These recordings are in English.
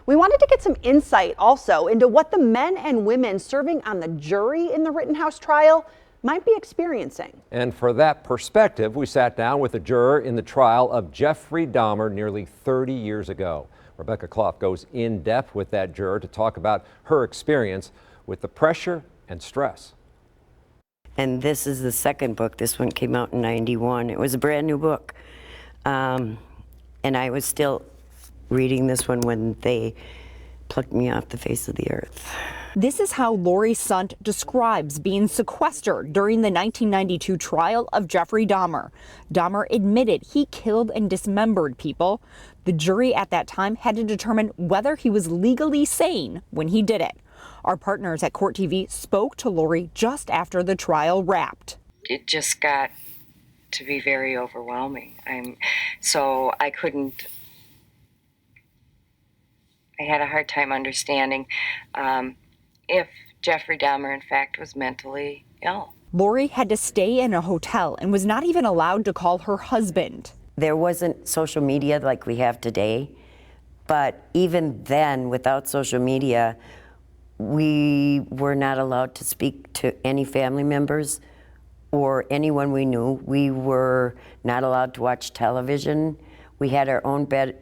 We wanted to get some insight also into what the men and women serving on the jury in the Rittenhouse trial might be experiencing. And for that perspective, we sat down with a juror in the trial of Jeffrey Dahmer nearly 30 years ago. Rebecca Clough goes in depth with that juror to talk about her experience with the pressure and stress. And this is the second book. This one came out in '91. It was a brand new book. And I was still reading this one when they plucked me off the face of the earth. This is how Lori Sunt describes being sequestered during the 1992 trial of Jeffrey Dahmer. Dahmer admitted he killed and dismembered people. The jury at that time had to determine whether he was legally sane when he did it. Our partners at Court TV spoke to Lori just after the trial wrapped. It just got to be very overwhelming. So I had a hard time understanding if Jeffrey Dahmer, in fact, was mentally ill. Lori had to stay in a hotel and was not even allowed to call her husband. There wasn't social media like we have today, but even then, without social media, we were not allowed to speak to any family members or anyone we knew. We were not allowed to watch television. We had our own bed,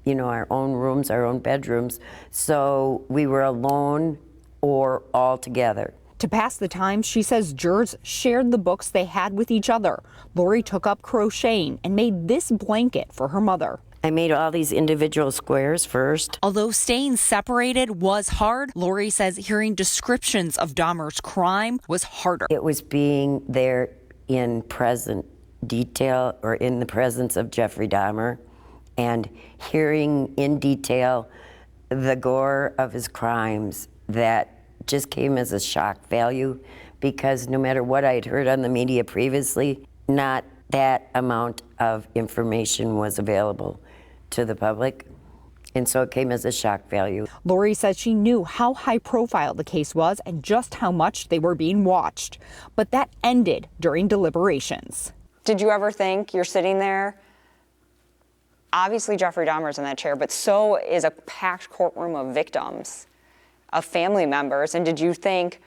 our own rooms, our own bedrooms. So we were alone or all together. To pass the time, she says jurors shared the books they had with each other. Lori took up crocheting and made this blanket for her mother. I made all these individual squares first. Although staying separated was hard, Lori says hearing descriptions of Dahmer's crime was harder. It was being there in present detail or in the presence of Jeffrey Dahmer and hearing in detail the gore of his crimes that just came as a shock value, because no matter what I had heard on the media previously, not that amount of information was available to the public. And so it came as a shock value. Lori says she knew how high profile the case was and just how much they were being watched. But that ended during deliberations. Did you ever think you're sitting there? Obviously Jeffrey Dahmer's in that chair, but so is a packed courtroom of victims, of family members. And did you think,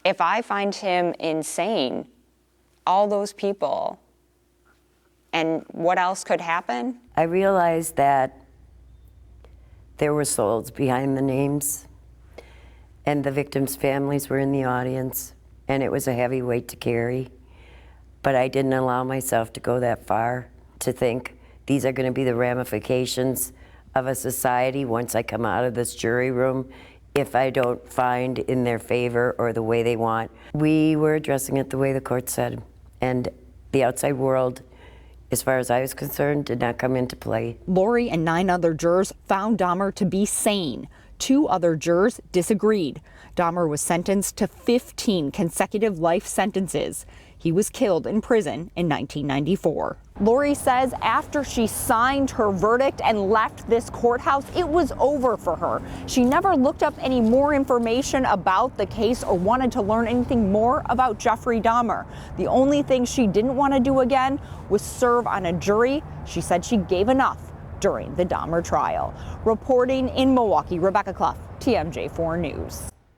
if I find him insane, all those people, and what else could happen? I realized that there were souls behind the names, and the victims' families were in the audience, and it was a heavy weight to carry. But I didn't allow myself to go that far, to think these are going to be the ramifications of a society once I come out of this jury room if I don't find in their favor or the way they want. We were addressing it the way the court said, and the outside world, as far as I was concerned, did not come into play. Lori and 9 other jurors found Dahmer to be sane. 2 other jurors disagreed. Dahmer was sentenced to 15 consecutive life sentences. He was killed in prison in 1994. Lori says after she signed her verdict and left this courthouse, it was over for her. She never looked up any more information about the case or wanted to learn anything more about Jeffrey Dahmer. The only thing she didn't want to do again was serve on a jury. She said she gave enough during the Dahmer trial. Reporting in Milwaukee, Rebecca Clough, TMJ4 News.